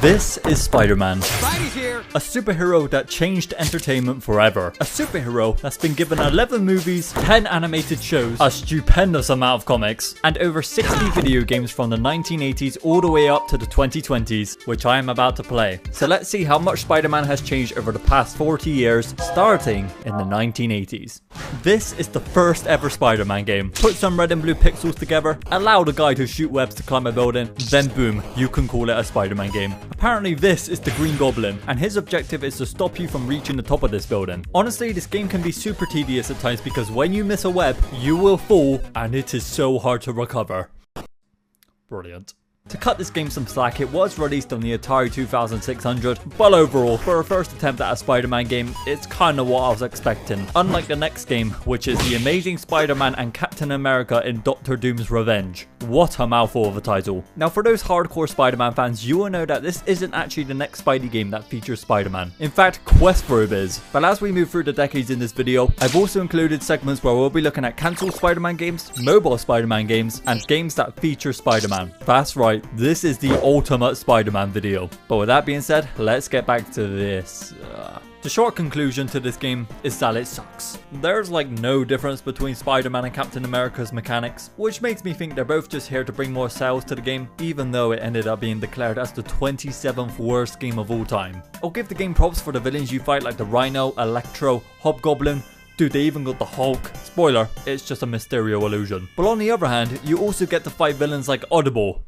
This is Spider-Man, a superhero that changed entertainment forever. A superhero that's been given 11 movies, 10 animated shows, a stupendous amount of comics, and over 60 video games from the 1980s all the way up to the 2020s, which I am about to play. So let's see how much Spider-Man has changed over the past 40 years, starting in the 1980s. This is the first ever Spider-Man game. Put some red and blue pixels together, allow the guy to shoot webs to climb a building, then boom, you can call it a Spider-Man game. Apparently this is the Green Goblin, and his objective is to stop you from reaching the top of this building. Honestly, this game can be super tedious at times because when you miss a web, you will fall, and it is so hard to recover. Brilliant. To cut this game some slack, it was released on the Atari 2600, but overall, for a first attempt at a Spider-Man game, it's kinda what I was expecting. Unlike the next game, which is The Amazing Spider-Man and Captain America in Doctor Doom's Revenge. What a mouthful of a title. Now for those hardcore Spider-Man fans, you will know that this isn't actually the next Spidey game that features Spider-Man. In fact, Questprobe is. But as we move through the decades in this video, I've also included segments where we'll be looking at cancelled Spider-Man games, mobile Spider-Man games, and games that feature Spider-Man. That's right. This is the ultimate Spider-Man video. But with that being said, let's get back to this. The short conclusion to this game is that it sucks. There's like no difference between Spider-Man and Captain America's mechanics, which makes me think they're both just here to bring more sales to the game, even though it ended up being declared as the 27th worst game of all time. I'll give the game props for the villains you fight, like the Rhino, Electro, Hobgoblin. Dude, they even got the Hulk. Spoiler, it's just a Mysterio illusion. But on the other hand, you also get to fight villains like Audible.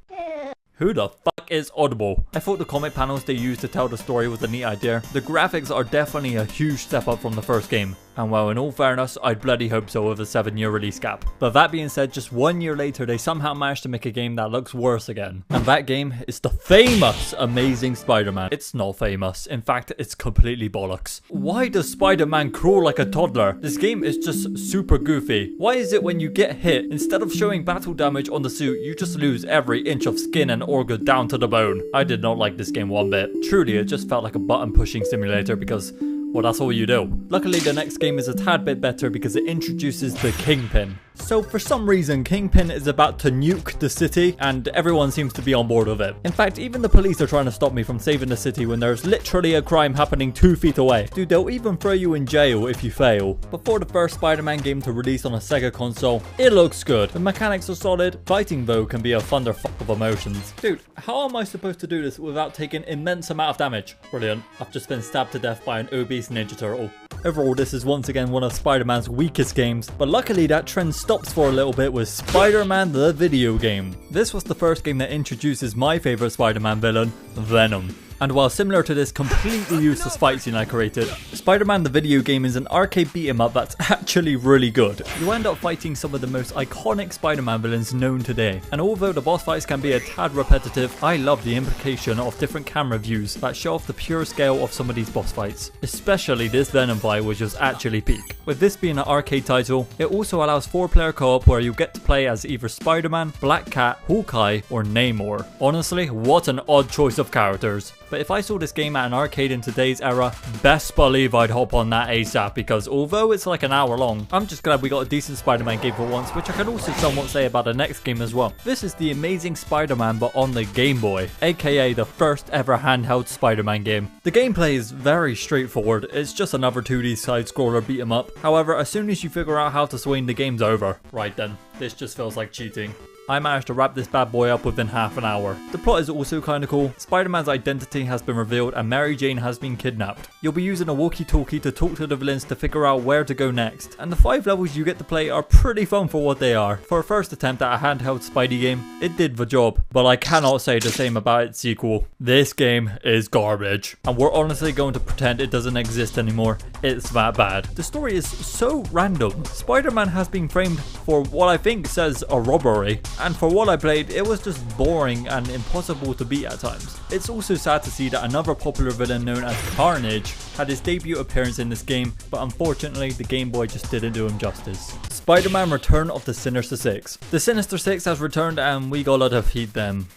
Who the fuck is Audible? I thought the comic panels they used to tell the story was a neat idea. The graphics are definitely a huge step up from the first game. And well, in all fairness, I'd bloody hope so with a 7-year release gap. But that being said, just 1 year later, they somehow managed to make a game that looks worse again. And that game is the famous Amazing Spider-Man. It's not famous. In fact, it's completely bollocks. Why does Spider-Man crawl like a toddler? This game is just super goofy. Why is it when you get hit, instead of showing battle damage on the suit, you just lose every inch of skin and organ down to the bone? I did not like this game one bit. Truly, it just felt like a button pushing simulator because, well, that's all you do. Luckily, the next game is a tad bit better because it introduces the Kingpin. So for some reason, Kingpin is about to nuke the city, and everyone seems to be on board with it. In fact, even the police are trying to stop me from saving the city when there's literally a crime happening 2 feet away. Dude, they'll even throw you in jail if you fail. Before the first Spider-Man game to release on a Sega console, it looks good. The mechanics are solid. Fighting though can be a thunderfuck of emotions. Dude, how am I supposed to do this without taking immense amount of damage? Brilliant. I've just been stabbed to death by an obese Ninja Turtle. Overall, this is once again one of Spider-Man's weakest games, but luckily that trend stops for a little bit with Spider-Man the video game. This was the first game that introduces my favorite Spider-Man villain, Venom. And while similar to this completely useless fight scene I created, Spider-Man the video game is an arcade beat-em-up that's actually really good. You end up fighting some of the most iconic Spider-Man villains known today. And although the boss fights can be a tad repetitive, I love the implication of different camera views that show off the pure scale of some of these boss fights. Especially this Venom fight, which was actually peak. With this being an arcade title, it also allows 4-player co-op where you get to play as either Spider-Man, Black Cat, Hawkeye, or Namor. Honestly, what an odd choice of characters. But if I saw this game at an arcade in today's era, best believe I'd hop on that ASAP, because although it's like an hour long, I'm just glad we got a decent Spider-Man game for once, which I can also somewhat say about the next game as well. This is The Amazing Spider-Man but on the Game Boy, aka the first ever handheld Spider-Man game. The gameplay is very straightforward, it's just another 2D side-scroller beat 'em up. However, as soon as you figure out how to swing, the game's over. Right then, this just feels like cheating. I managed to wrap this bad boy up within half an hour. The plot is also kinda cool. Spider-Man's identity has been revealed and Mary Jane has been kidnapped. You'll be using a walkie-talkie to talk to the villains to figure out where to go next. And the 5 levels you get to play are pretty fun for what they are. For a first attempt at a handheld Spidey game, it did the job. But I cannot say the same about its sequel. This game is garbage. And we're honestly going to pretend it doesn't exist anymore. It's that bad. The story is so random. Spider-Man has been framed for what I think says a robbery. And for what I played, it was just boring and impossible to beat at times. It's also sad to see that another popular villain known as Carnage had his debut appearance in this game, but unfortunately the Game Boy just didn't do him justice. Spider-Man Return of the Sinister Six. The Sinister Six has returned and we gotta defeat them.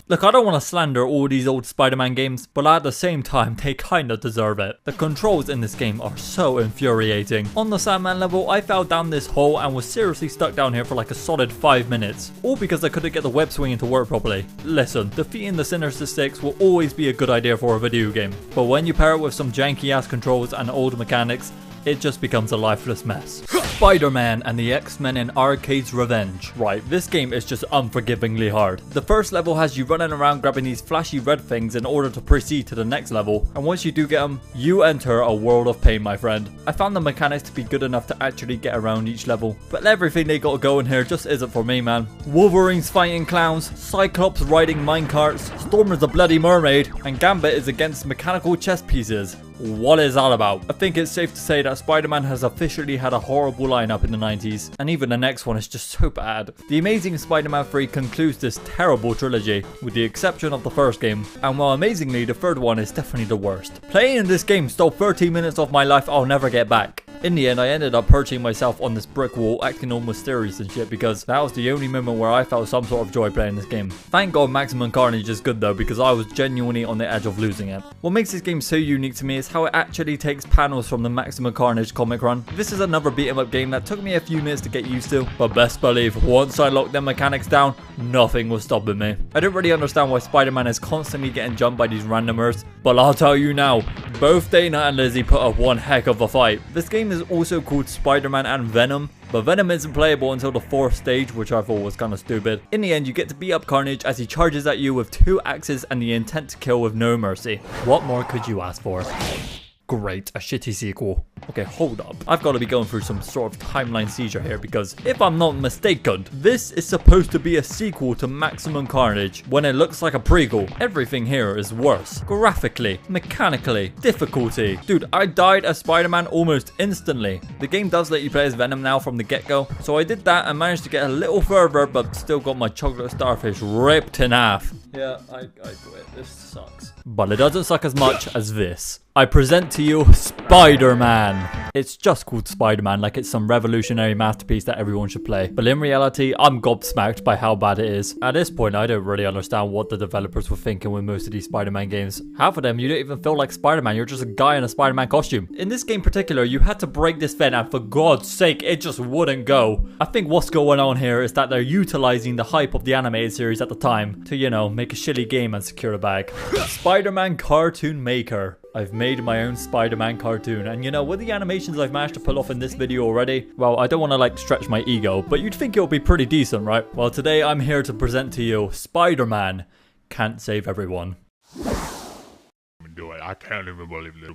Look, I don't want to slander all these old Spider-Man games, but at the same time, they kinda deserve it. The controls in this game are so infuriating. On the Sandman level, I fell down this hole and was seriously stuck down here for like a solid 5 minutes. All because I couldn't get the web swinging to work properly. Listen, defeating the Sinister Six will always be a good idea for a video game, but when you pair it with some janky ass controls and old mechanics, it just becomes a lifeless mess. Spider-Man and the X-Men in Arcade's Revenge. Right, this game is just unforgivingly hard. The first level has you running around grabbing these flashy red things in order to proceed to the next level, and once you do get them, you enter a world of pain, my friend. I found the mechanics to be good enough to actually get around each level, but everything they got going here just isn't for me, man. Wolverine's fighting clowns, Cyclops riding minecarts, Storm is a bloody mermaid, and Gambit is against mechanical chess pieces. What is that about? I think it's safe to say that Spider-Man has officially had a horrible lineup in the 90s, and even the next one is just so bad. The Amazing Spider-Man 3 concludes this terrible trilogy, with the exception of the first game, and while amazingly the third one is definitely the worst. Playing this game stole 13 minutes of my life I'll never get back. In the end, I ended up perching myself on this brick wall, acting all mysterious and shit, because that was the only moment where I felt some sort of joy playing this game. Thank God Maximum Carnage is good though, because I was genuinely on the edge of losing it. What makes this game so unique to me is how it actually takes panels from the Maximum Carnage comic run. This is another beat 'em up game that took me a few minutes to get used to, but best believe, once I locked them mechanics down, nothing was stopping me. I don't really understand why Spider-Man is constantly getting jumped by these randomers, but I'll tell you now, both Dana and Lizzie put up one heck of a fight. This game is also called Spider-Man and Venom, but Venom isn't playable until the 4th stage, which I thought was kinda stupid. In the end, you get to beat up Carnage as he charges at you with 2 axes and the intent to kill with no mercy. What more could you ask for? Great, a shitty sequel. Okay, hold up. I've got to be going through some sort of timeline seizure here, because if I'm not mistaken, this is supposed to be a sequel to Maximum Carnage when it looks like a prequel. Everything here is worse. Graphically, mechanically, difficulty. Dude, I died as Spider-Man almost instantly. The game does let you play as Venom now from the get-go, so I did that and managed to get a little further, but still got my chocolate starfish ripped in half. Yeah, I quit. This sucks. But it doesn't suck as much as this. I present to you Spider-Man. It's just called Spider-Man, like it's some revolutionary masterpiece that everyone should play. But in reality, I'm gobsmacked by how bad it is. At this point, I don't really understand what the developers were thinking with most of these Spider-Man games. Half of them, you don't even feel like Spider-Man, you're just a guy in a Spider-Man costume. In this game in particular, you had to break this vent and for God's sake, it just wouldn't go. I think what's going on here is that they're utilizing the hype of the animated series at the time to, you know, make a shitty game and secure the bag. Spider-Man Cartoon Maker. I've made my own Spider-Man cartoon, and you know, with the animations I've managed to pull off in this video already, well, I don't want to like stretch my ego, but you'd think it'll be pretty decent, right? Well, today I'm here to present to you Spider-Man Can't Save Everyone. Do it. I can't even believe this.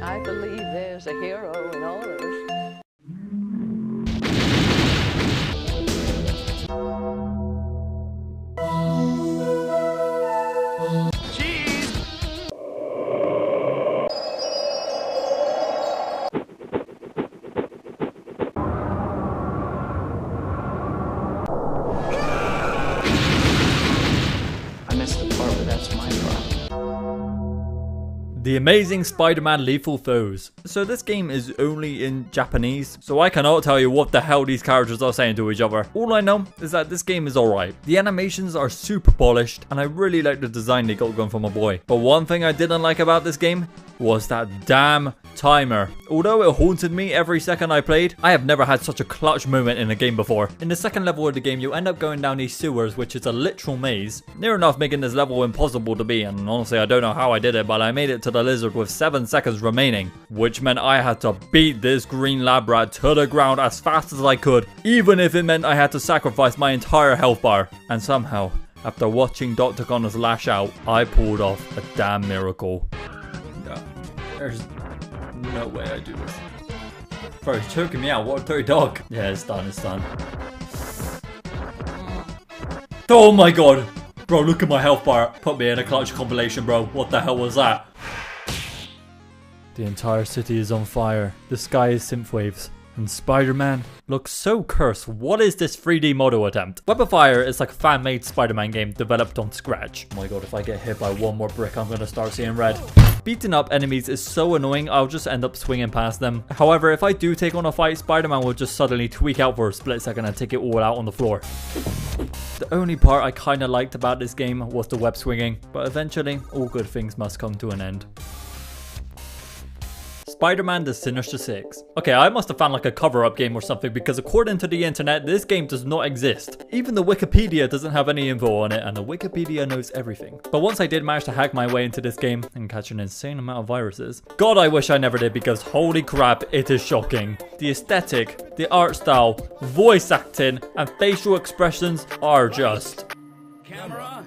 I believe there's a hero in all of us. I missed the part where that's my problem. The Amazing Spider-Man Lethal Foes. So this game is only in Japanese, so I cannot tell you what the hell these characters are saying to each other. All I know is that this game is alright. The animations are super polished, and I really like the design they got going for my boy. But one thing I didn't like about this game was that damn timer. Although it haunted me every second I played, I have never had such a clutch moment in a game before. In the second level of the game, you end up going down these sewers, which is a literal maze, near enough making this level impossible to be, and honestly I don't know how I did it, but I made it to the lizard with 7 seconds remaining, which meant I had to beat this green lab rat to the ground as fast as I could, even if it meant I had to sacrifice my entire health bar. And somehow, after watching Dr. Connors lash out, I pulled off a damn miracle. There's no way I do this. Bro, he's choking me out. What a dirty dog. Yeah, it's done. It's done. Oh my god. Bro, look at my health bar. Put me in a clutch compilation, bro. What the hell was that? The entire city is on fire. The sky is synthwaves. And Spider-Man looks so cursed. What is this 3D model attempt? Web of Fire is like a fan-made Spider-Man game developed on Scratch. Oh my god, if I get hit by one more brick, I'm gonna start seeing red. Beating up enemies is so annoying, I'll just end up swinging past them. However, if I do take on a fight, Spider-Man will just suddenly tweak out for a split second and take it all out on the floor. The only part I kinda liked about this game was the web swinging, but eventually, all good things must come to an end. Spider-Man The Sinister Six. Okay, I must have found like a cover-up game or something because according to the internet, this game does not exist. Even the Wikipedia doesn't have any info on it, and the Wikipedia knows everything. But once I did manage to hack my way into this game and catch an insane amount of viruses, God, I wish I never did because holy crap, it is shocking. The aesthetic, the art style, voice acting, and facial expressions are just... Camera,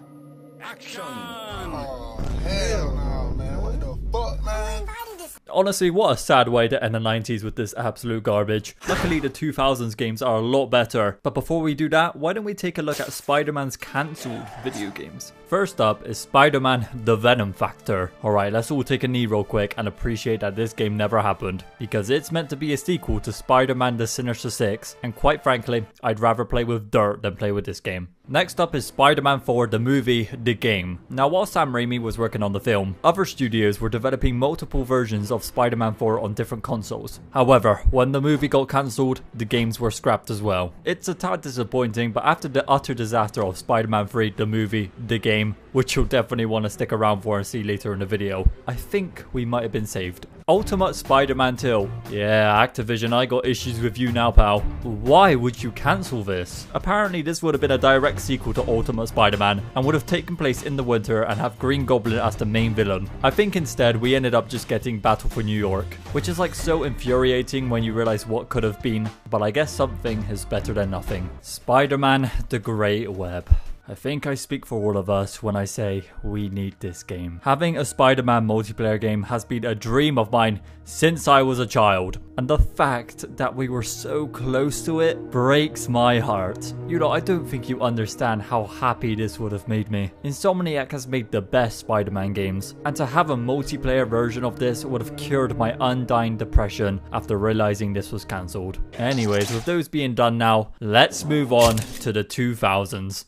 action! Oh, hell no, man. What the fuck, man? Honestly, what a sad way to end the 90s with this absolute garbage. Luckily, the 2000s games are a lot better. But before we do that, why don't we take a look at Spider-Man's cancelled video games? First up is Spider-Man The Venom Factor. Alright, let's all take a knee real quick and appreciate that this game never happened, because it's meant to be a sequel to Spider-Man The Sinister Six, and quite frankly, I'd rather play with dirt than play with this game. Next up is Spider-Man 4 The Movie, The Game. Now, while Sam Raimi was working on the film, other studios were developing multiple versions of Spider-Man 4 on different consoles. However, when the movie got cancelled, the games were scrapped as well. It's a tad disappointing, but after the utter disaster of Spider-Man 3 The Movie, The Game, which you'll definitely want to stick around for and see later in the video, I think we might have been saved. Ultimate Spider-Man 2. Yeah, Activision, I got issues with you now, pal. Why would you cancel this? Apparently, this would have been a direct sequel to Ultimate Spider-Man and would have taken place in the winter and have Green Goblin as the main villain. I think instead we ended up just getting Battle for New York, which is like so infuriating when you realize what could have been, but I guess something is better than nothing. Spider-Man The Great Web. I think I speak for all of us when I say we need this game. Having a Spider-Man multiplayer game has been a dream of mine since I was a child, and the fact that we were so close to it breaks my heart. You know, I don't think you understand how happy this would have made me. Insomniac has made the best Spider-Man games, and to have a multiplayer version of this would have cured my undying depression after realizing this was cancelled. Anyways, with those being done now, let's move on to the 2000s.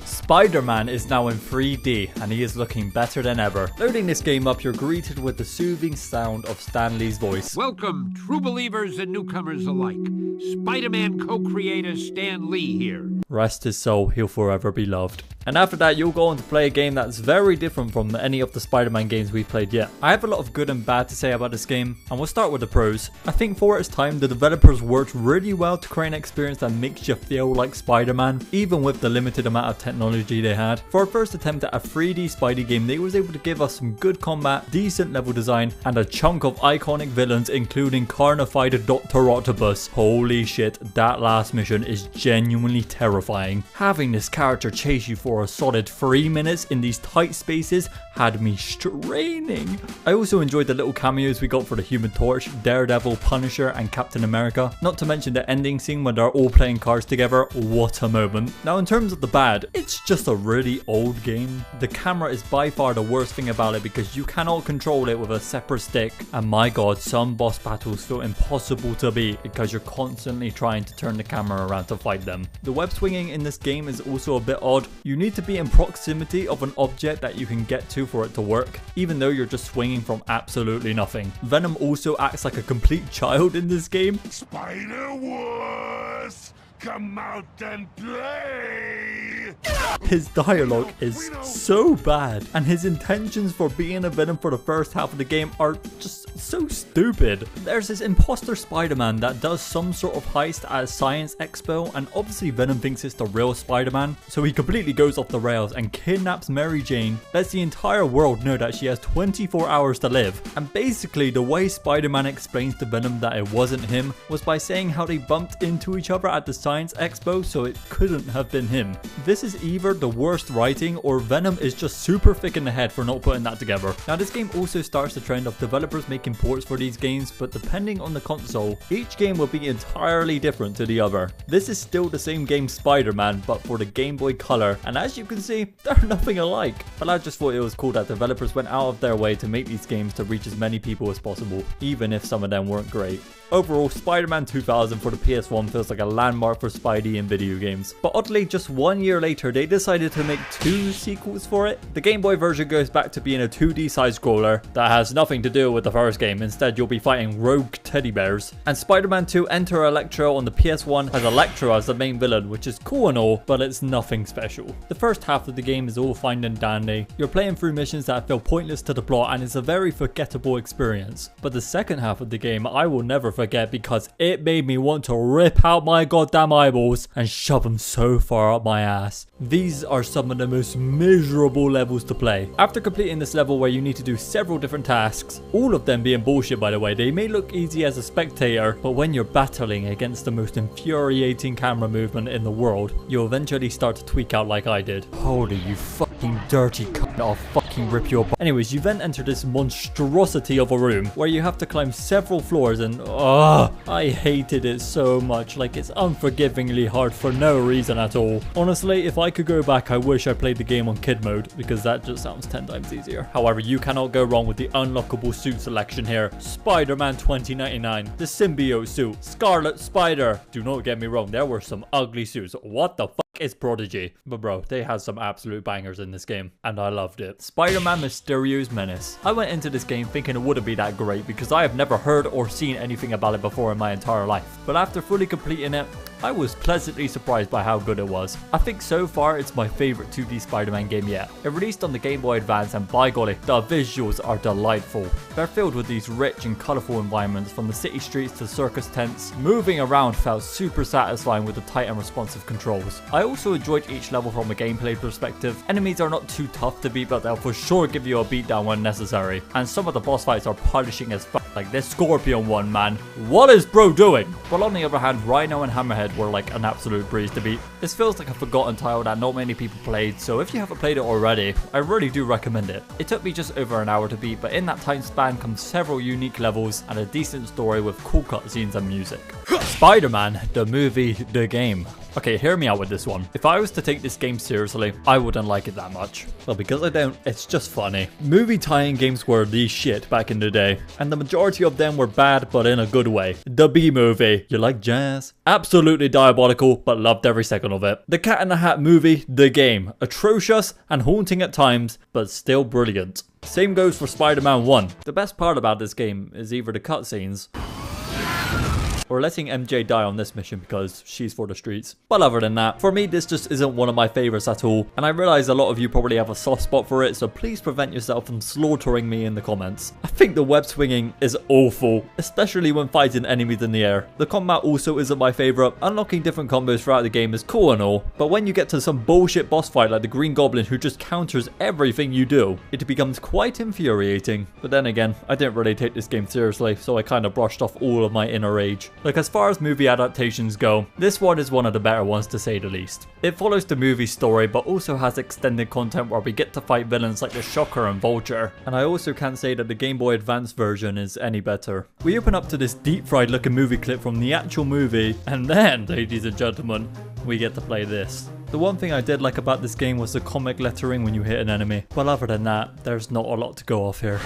Spider-Man is now in 3D and he is looking better than ever. Loading this game up, you're greeted with the soothing sound of Stan Lee's voice. Welcome, true believers and newcomers alike. Spider-Man co-creator Stan Lee here. Rest his soul, he'll forever be loved. And after that, you'll go on to play a game that's very different from any of the Spider-Man games we've played yet. I have a lot of good and bad to say about this game, and we'll start with the pros. I think for its time, the developers worked really well to create an experience that makes you feel like Spider-Man, even with the limited amount of technology they had. For a first attempt at a 3D Spidey game, they was able to give us some good combat, decent level design, and a chunk of iconic villains, including Carnified Dr. Octopus. Holy shit, that last mission is genuinely terrifying. Having this character chase you for a solid 3 minutes in these tight spaces had me straining. I also enjoyed the little cameos we got for the Human Torch, Daredevil, Punisher, and Captain America. Not to mention the ending scene when they're all playing cards together. What a moment. Now, in terms of the bad, it's just a really old game. The camera is by far the worst thing about it because you cannot control it with a separate stick. And my god, some boss battles feel impossible to beat because you're constantly trying to turn the camera around to fight them. The web swinging in this game is also a bit odd. You need to be in proximity of an object that you can get to for it to work, even though you're just swinging from absolutely nothing. Venom also acts like a complete child in this game. Spider-Wars, come out and play! His dialogue is so bad, and his intentions for being a Venom for the first half of the game are just so stupid. There's this imposter Spider-Man that does some sort of heist at a science expo, and obviously Venom thinks it's the real Spider-Man, so he completely goes off the rails and kidnaps Mary Jane, lets the entire world know that she has 24 hours to live. And basically the way Spider-Man explains to Venom that it wasn't him was by saying how they bumped into each other at the science expo, so it couldn't have been him. This This is either the worst writing or Venom is just super thick in the head for not putting that together. Now this game also starts the trend of developers making ports for these games, but depending on the console, each game will be entirely different to the other. This is still the same game Spider-Man, but for the Game Boy Color, and as you can see, they're nothing alike. But I just thought it was cool that developers went out of their way to make these games to reach as many people as possible, even if some of them weren't great. Overall, Spider-Man 2000 for the PS1 feels like a landmark for Spidey in video games. But oddly, just 1 year later, they decided to make 2 sequels for it. The Game Boy version goes back to being a 2D side-scroller that has nothing to do with the first game. Instead, you'll be fighting rogue teddy bears. And Spider-Man 2 Enter Electro on the PS1 has Electro as the main villain, which is cool and all, but it's nothing special. The first half of the game is all fine and dandy. You're playing through missions that feel pointless to the plot, and it's a very forgettable experience. But the second half of the game, I will never forget because it made me want to rip out my goddamn eyeballs and shove them so far up my ass. These are some of the most miserable levels to play. After completing this level where you need to do several different tasks, all of them being bullshit by the way, they may look easy as a spectator, but when you're battling against the most infuriating camera movement in the world, you'll eventually start to tweak out like I did. Holy you fucking dirty cunt, I'll fucking rip your butt. Anyways, you then enter this monstrosity of a room where you have to climb several floors and I hated it so much. Like, it's unforgivingly hard for no reason at all. Honestly, if I could go back, I wish I played the game on kid mode because that just sounds 10 times easier. However, you cannot go wrong with the unlockable suit selection here. Spider-Man 2099, the symbiote suit, Scarlet Spider. Do not get me wrong, there were some ugly suits. What the fuck is Prodigy? But bro, they had some absolute bangers in this game and I loved it. Spider-Man Mysterio's Menace. I went into this game thinking it wouldn't be that great because I have never heard or seen anything about it before in my entire life. But after fully completing it, I was pleasantly surprised by how good it was. I think so far it's my favorite 2D Spider-Man game yet. It released on the Game Boy Advance and by golly, the visuals are delightful. They're filled with these rich and colourful environments from the city streets to circus tents. Moving around felt super satisfying with the tight and responsive controls. I also enjoyed each level from a gameplay perspective. Enemies are not too tough to beat, but they'll for sure give you a beatdown when necessary. And some of the boss fights are punishing as fuck, like this Scorpion one, man. What is bro doing? But on the other hand, Rhino and Hammerhead were like an absolute breeze to beat. This feels like a forgotten title that not many people played, so if you haven't played it already, I really do recommend it. It took me just over an hour to beat, but in that time span comes several unique levels and a decent story with cool cutscenes and music. Spider-Man, the movie, the game. Okay, hear me out with this one. If I was to take this game seriously, I wouldn't like it that much. Well, because I don't, it's just funny. Movie tie-in games were the shit back in the day, and the majority of them were bad, but in a good way. The B-movie, you like jazz? Absolutely diabolical, but loved every second of it. The Cat in the Hat movie, the game. Atrocious and haunting at times, but still brilliant. Same goes for Spider-Man 1. The best part about this game is either the cutscenes or letting MJ die on this mission because she's for the streets. But other than that, for me this just isn't one of my favorites at all, and I realize a lot of you probably have a soft spot for it, so please prevent yourself from slaughtering me in the comments. I think the web swinging is awful, especially when fighting enemies in the air. The combat also isn't my favorite. Unlocking different combos throughout the game is cool and all, but when you get to some bullshit boss fight like the Green Goblin who just counters everything you do, it becomes quite infuriating. But then again, I didn't really take this game seriously, so I kind of brushed off all of my inner rage. Like, as far as movie adaptations go, this one is one of the better ones to say the least. It follows the movie story, but also has extended content where we get to fight villains like the Shocker and Vulture. And I also can't say that the Game Boy Advance version is any better. We open up to this deep-fried looking movie clip from the actual movie, and then, ladies and gentlemen, we get to play this. The one thing I did like about this game was the comic lettering when you hit an enemy, but other than that, there's not a lot to go off here.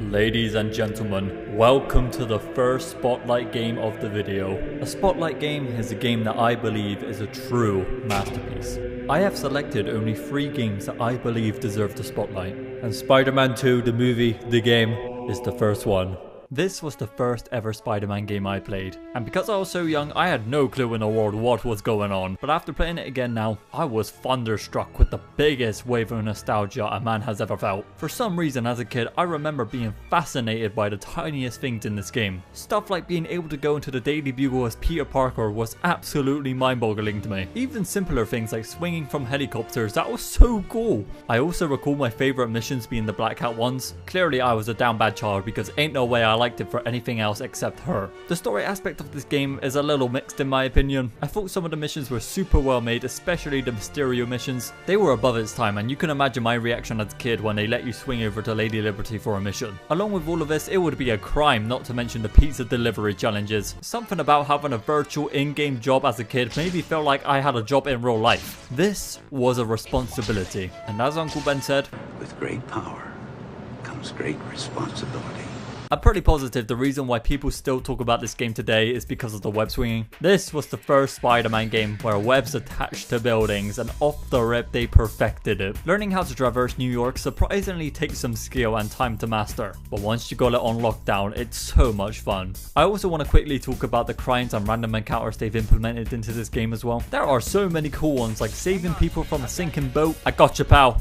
Ladies and gentlemen, welcome to the first Spotlight game of the video. A Spotlight game is a game that I believe is a true masterpiece. I have selected only 3 games that I believe deserve the Spotlight, and Spider-Man 2, the movie, the game, is the first one. This was the first ever Spider-Man game I played, and because I was so young, I had no clue in the world what was going on. But after playing it again now, I was thunderstruck with the biggest wave of nostalgia a man has ever felt. For some reason as a kid, I remember being fascinated by the tiniest things in this game. Stuff like being able to go into the Daily Bugle as Peter Parker was absolutely mind-boggling to me. Even simpler things like swinging from helicopters, that was so cool. I also recall my favourite missions being the Black Hat ones. Clearly I was a down bad child because ain't no way I liked it for anything else except her. The story aspect of this game is a little mixed in my opinion. I thought some of the missions were super well made, especially the Mysterio missions. They were above its time, and you can imagine my reaction as a kid when they let you swing over to Lady Liberty for a mission. Along with all of this, it would be a crime not to mention the pizza delivery challenges. Something about having a virtual in-game job as a kid made me feel like I had a job in real life. This was a responsibility, and as Uncle Ben said, with great power comes great responsibility. I'm pretty positive the reason why people still talk about this game today is because of the web swinging. This was the first Spider-Man game where webs attached to buildings, and off the rip they perfected it. Learning how to traverse New York surprisingly takes some skill and time to master, but once you got it on lockdown, it's so much fun. I also want to quickly talk about the crimes and random encounters they've implemented into this game as well. There are so many cool ones, like saving people from a sinking boat. I gotcha, pal.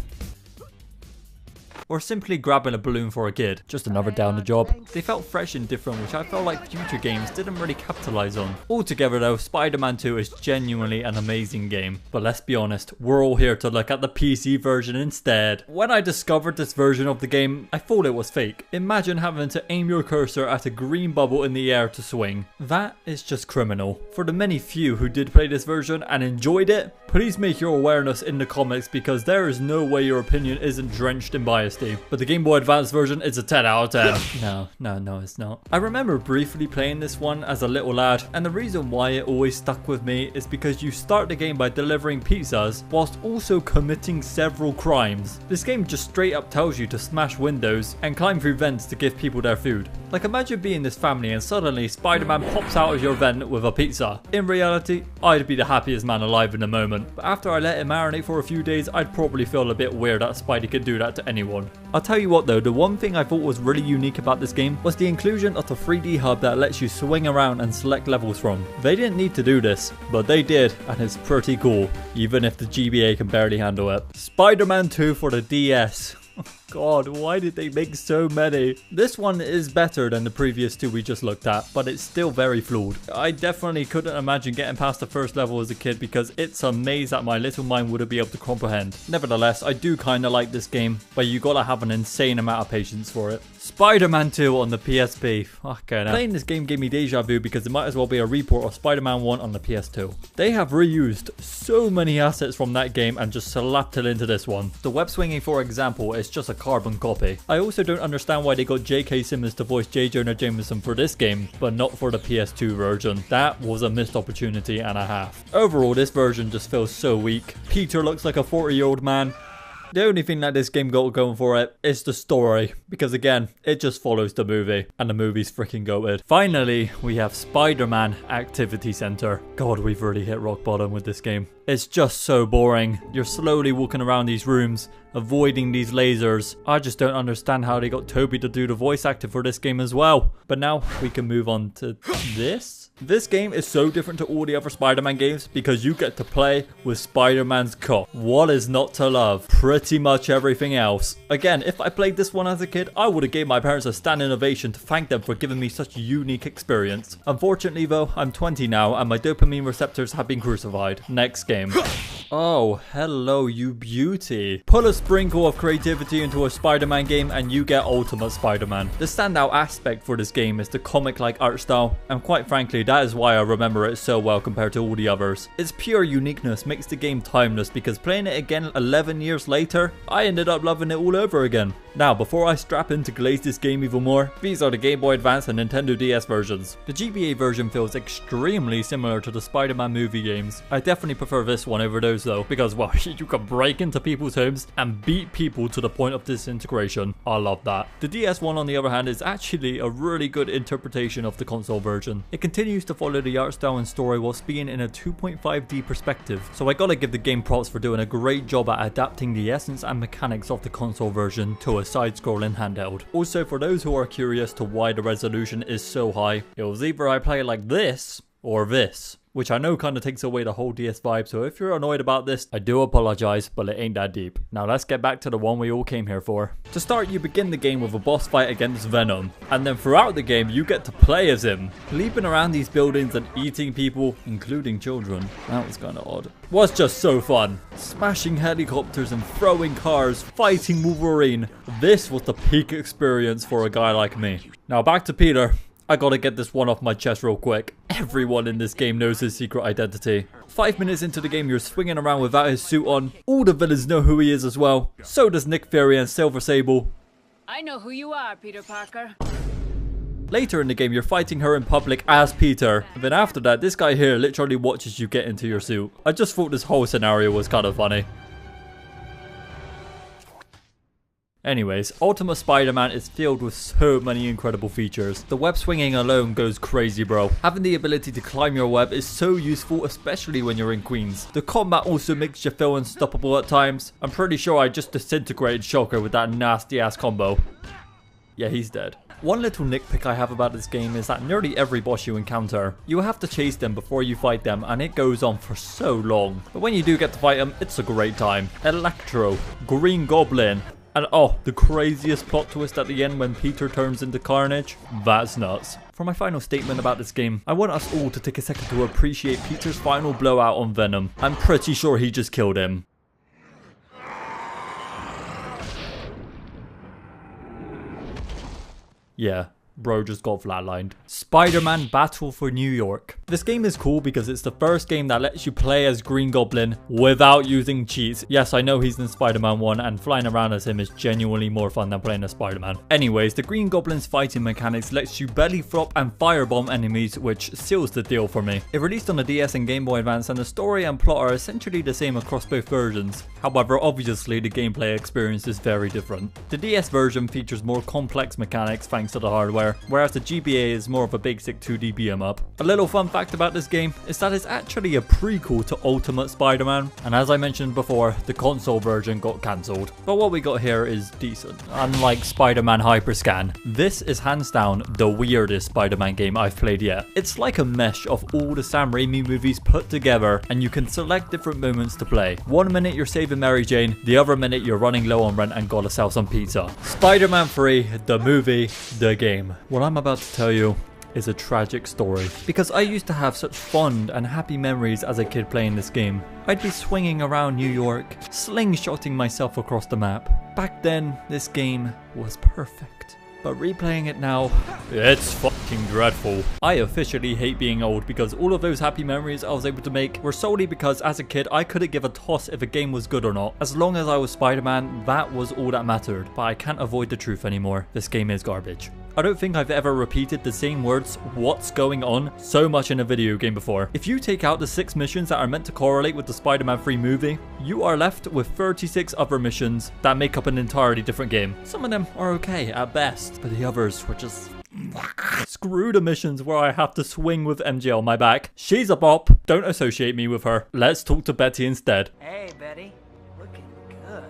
Or simply grabbing a balloon for a kid. Just another down the job. They felt fresh and different, which I felt like future games didn't really capitalize on. Altogether though, Spider-Man 2 is genuinely an amazing game. But let's be honest, we're all here to look at the PC version instead. When I discovered this version of the game, I thought it was fake. Imagine having to aim your cursor at a green bubble in the air to swing. That is just criminal. For the many few who did play this version and enjoyed it, please make your awareness in the comments, because there is no way your opinion isn't drenched in bias. But the Game Boy Advance version is a 10 out of 10. No, it's not. I remember briefly playing this one as a little lad, and the reason why it always stuck with me is because you start the game by delivering pizzas whilst also committing several crimes. This game just straight up tells you to smash windows and climb through vents to give people their food. Like, imagine being this family and suddenly Spider-Man pops out of your vent with a pizza. In reality, I'd be the happiest man alive in the moment, but after I let it marinate for a few days, I'd probably feel a bit weird that Spidey could do that to anyone. I'll tell you what though, the one thing I thought was really unique about this game was the inclusion of the 3D hub that lets you swing around and select levels from. They didn't need to do this, but they did, and it's pretty cool, even if the GBA can barely handle it. Spider-Man 2 for the DS. God, why did they make so many? This one is better than the previous two we just looked at, but it's still very flawed. I definitely couldn't imagine getting past the first level as a kid, because it's a maze that my little mind wouldn't be able to comprehend. Nevertheless, I do kind of like this game, but you gotta have an insane amount of patience for it. Spider-Man 2 on the PSP. Fucking hell. Playing this game gave me deja vu, because it might as well be a report of Spider-Man 1 on the PS2. They have reused so many assets from that game and just slapped it into this one. The web swinging, for example, is just a carbon copy. I also don't understand why they got J.K. Simmons to voice J. Jonah Jameson for this game, but not for the PS2 version. That was a missed opportunity and a half. Overall, this version just feels so weak. Peter looks like a 40-year-old man. The only thing that this game got going for it is the story, because again, it just follows the movie, and the movie's freaking goated. Finally, we have Spider-Man Activity Center. God, we've really hit rock bottom with this game. It's just so boring. You're slowly walking around these rooms, avoiding these lasers. I just don't understand how they got Toby to do the voice acting for this game as well. But now we can move on to this. This game is so different to all the other Spider-Man games because you get to play with Spider-Man's cock. What is not to love? Pretty much everything else. Again, if I played this one as a kid, I would have gave my parents a standing ovation to thank them for giving me such a unique experience. Unfortunately though, I'm 20 now and my dopamine receptors have been crucified. Next game. Oh, hello you beauty. Put a sprinkle of creativity into a Spider-Man game and you get Ultimate Spider-Man. The standout aspect for this game is the comic-like art style, and quite frankly, that is why I remember it so well compared to all the others. Its pure uniqueness makes the game timeless, because playing it again 11 years later, I ended up loving it all over again. Now, before I strap in to glaze this game even more, these are the Game Boy Advance and Nintendo DS versions. The GBA version feels extremely similar to the Spider-Man movie games. I definitely prefer this one over those though, because well, you can break into people's homes and beat people to the point of disintegration. I love that. The DS one on the other hand is actually a really good interpretation of the console version. It continues to follow the art style and story whilst being in a 2.5D perspective, so I gotta give the game props for doing a great job at adapting the essence and mechanics of the console version to a side-scrolling handheld. Also, for those who are curious to why the resolution is so high, it was either I play like this or this. which I know kind of takes away the whole DS vibe, so if you're annoyed about this, I do apologize, but it ain't that deep. Now let's get back to the one we all came here for. To start, you begin the game with a boss fight against Venom, and then throughout the game, you get to play as him, leaping around these buildings and eating people, including children. That was kind of odd. Was just so fun. Smashing helicopters and throwing cars, fighting Wolverine. This was the peak experience for a guy like me. Now back to Peter. I gotta get this one off my chest real quick. Everyone in this game knows his secret identity. 5 minutes into the game, you're swinging around without his suit on. All the villains know who he is as well. So does Nick Fury and Silver Sable. I know who you are, Peter Parker. Later in the game, you're fighting her in public as Peter. And then after that, this guy here literally watches you get into your suit. I just thought this whole scenario was kind of funny. Anyways, Ultimate Spider-Man is filled with so many incredible features. The web swinging alone goes crazy, bro. Having the ability to climb your web is so useful, especially when you're in Queens. The combat also makes you feel unstoppable at times. I'm pretty sure I just disintegrated Shocker with that nasty ass combo. Yeah, he's dead. One little nitpick I have about this game is that nearly every boss you encounter, you have to chase them before you fight them, and it goes on for so long. But when you do get to fight them, it's a great time. Electro, Green Goblin, and oh, the craziest plot twist at the end when Peter turns into Carnage. That's nuts. For my final statement about this game, I want us all to take a second to appreciate Peter's final blowout on Venom. I'm pretty sure he just killed him. Yeah, bro just got flatlined. Spider-Man Battle for New York. This game is cool because it's the first game that lets you play as Green Goblin without using cheats. Yes, I know he's in Spider-Man 1 and flying around as him is genuinely more fun than playing as Spider-Man. Anyways, the Green Goblin's fighting mechanics lets you belly flop and firebomb enemies, which seals the deal for me. It released on the DS and Game Boy Advance, and the story and plot are essentially the same across both versions. However, obviously the gameplay experience is very different. The DS version features more complex mechanics thanks to the hardware, whereas the GBA is more of a basic 2D beat-em-up. A little fun fact about this game is that it's actually a prequel to Ultimate Spider-Man, and as I mentioned before, the console version got cancelled. But what we got here is decent. Unlike Spider-Man Hyperscan, this is hands down the weirdest Spider-Man game I've played yet. It's like a mesh of all the Sam Raimi movies put together, and you can select different moments to play. 1 minute you're saving Mary Jane, the other minute you're running low on rent and gotta sell some pizza. Spider-Man 3, the movie, the game. What I'm about to tell you is a tragic story, because I used to have such fond and happy memories as a kid playing this game. I'd be swinging around New York, slingshotting myself across the map. Back then, this game was perfect. But replaying it now, it's fucking dreadful. I officially hate being old because all of those happy memories I was able to make were solely because as a kid I couldn't give a toss if a game was good or not. As long as I was Spider-Man, that was all that mattered. But I can't avoid the truth anymore. This game is garbage. I don't think I've ever repeated the same words, "what's going on," so much in a video game before. If you take out the 6 missions that are meant to correlate with the Spider-Man 3 movie, you are left with 36 other missions that make up an entirely different game. Some of them are okay at best, but the others were just... Screw the missions where I have to swing with MJ on my back. She's a bop. Don't associate me with her. Let's talk to Betty instead. Hey, Betty. Looking good.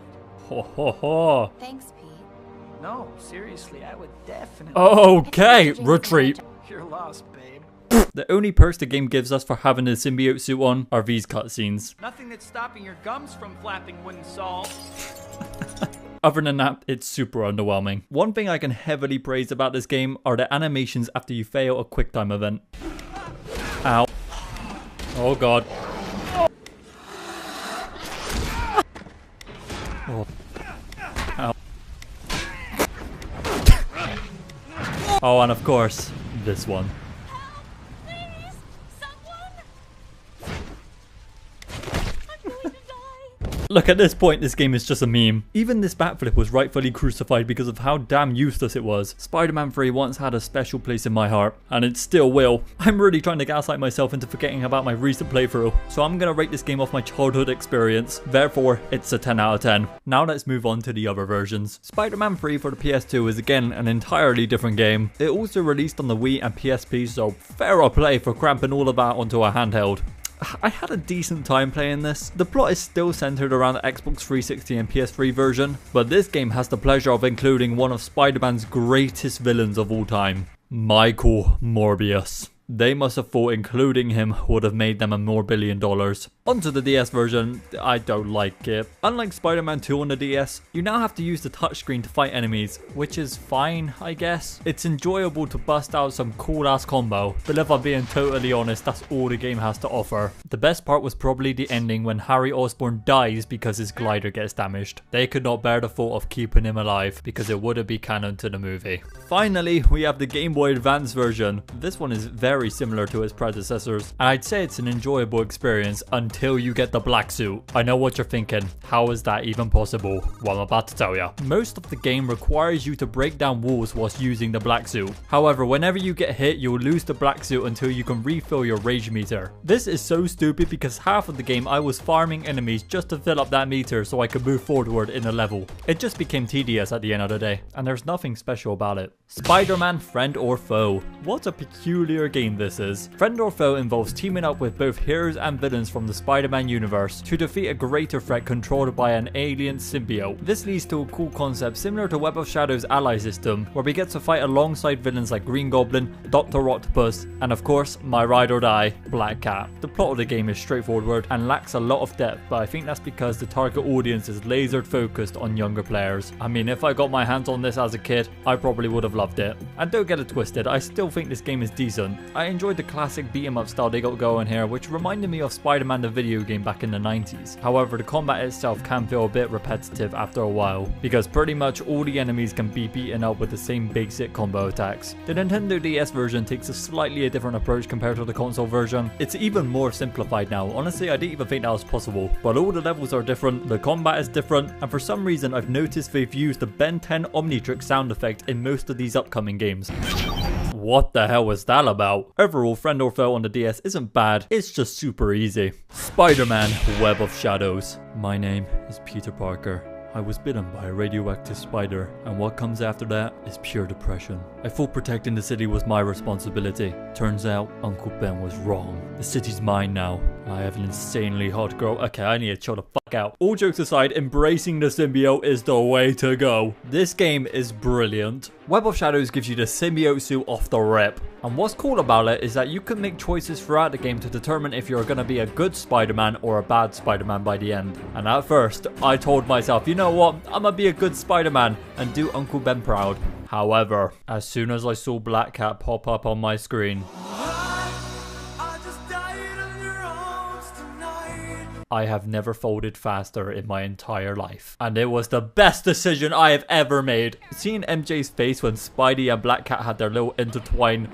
Ho ho ho. Thanks, Pete. No, seriously, I would definitely... Okay, retreat. You're lost, babe. The only perks the game gives us for having the symbiote suit on are these cutscenes. Nothing that's stopping your gums from flapping wouldn't solve. Other than that, it's super underwhelming. One thing I can heavily praise about this game are the animations after you fail a QuickTime event. Ow. Oh god. Oh. Ow. Oh, and of course, this one. Look, at this point, this game is just a meme. Even this backflip was rightfully crucified because of how damn useless it was. Spider-Man 3 once had a special place in my heart, and it still will. I'm really trying to gaslight myself into forgetting about my recent playthrough, so I'm gonna rate this game off my childhood experience. Therefore, it's a 10 out of 10. Now let's move on to the other versions. Spider-Man 3 for the PS2 is again an entirely different game. It also released on the Wii and PSP, so fair play for cramping all of that onto a handheld. I had a decent time playing this. The plot is still centered around the Xbox 360 and PS3 version, but this game has the pleasure of including one of Spider-Man's greatest villains of all time, Michael Morbius. They must have thought including him would have made them a more $1 billion. Onto the DS version, I don't like it. Unlike Spider-Man 2 on the DS, you now have to use the touchscreen to fight enemies, which is fine, I guess. It's enjoyable to bust out some cool ass combo, but if I'm being totally honest, that's all the game has to offer. The best part was probably the ending when Harry Osborn dies because his glider gets damaged. They could not bear the thought of keeping him alive because it wouldn't be canon to the movie. Finally, we have the Game Boy Advance version. This one is very similar to its predecessors, and I'd say it's an enjoyable experience until you get the black suit. I know what you're thinking, how is that even possible? Well, I'm about to tell you. Most of the game requires you to break down walls whilst using the black suit. However, whenever you get hit, you'll lose the black suit until you can refill your rage meter. This is so stupid because half of the game I was farming enemies just to fill up that meter so I could move forward in a level. It just became tedious at the end of the day, and there's nothing special about it. Spider-Man Friend or Foe. What a peculiar game this is. Friend or Foe involves teaming up with both heroes and villains from the Spider-Man universe to defeat a greater threat controlled by an alien symbiote. This leads to a cool concept similar to Web of Shadows' ally system, where we get to fight alongside villains like Green Goblin, Dr. Octopus, and of course, my ride or die, Black Cat. The plot of the game is straightforward and lacks a lot of depth, but I think that's because the target audience is laser focused on younger players. I mean, if I got my hands on this as a kid, I probably would have loved it. And don't get it twisted, I still think this game is decent. I enjoyed the classic beat 'em up style they got going here, which reminded me of Spider-Man the video game back in the 90s. However, the combat itself can feel a bit repetitive after a while, because pretty much all the enemies can be beaten up with the same basic combo attacks. The Nintendo DS version takes a slightly different approach compared to the console version. It's even more simplified now. Honestly, I didn't even think that was possible. But all the levels are different, the combat is different, and for some reason I've noticed they've used the Ben 10 Omnitrix sound effect in most of these upcoming games. What the hell was that about? Overall, Friend or Foe on the DS isn't bad, it's just super easy. Spider-Man Web of Shadows. My name is Peter Parker. I was bitten by a radioactive spider, and what comes after that is pure depression. I thought protecting the city was my responsibility. Turns out, Uncle Ben was wrong. The city's mine now. I have an insanely hot girl. Okay, I need to chill the fuck out. All jokes aside, embracing the symbiote is the way to go. This game is brilliant. Web of Shadows gives you the symbiote suit off the rip. And what's cool about it is that you can make choices throughout the game to determine if you're going to be a good Spider-Man or a bad Spider-Man by the end. And at first, I told myself, you know what, I'm going to be a good Spider-Man and do Uncle Ben proud. However, as soon as I saw Black Cat pop up on my screen, I have never folded faster in my entire life. And it was the best decision I have ever made. Seeing MJ's face when Spidey and Black Cat had their little intertwine,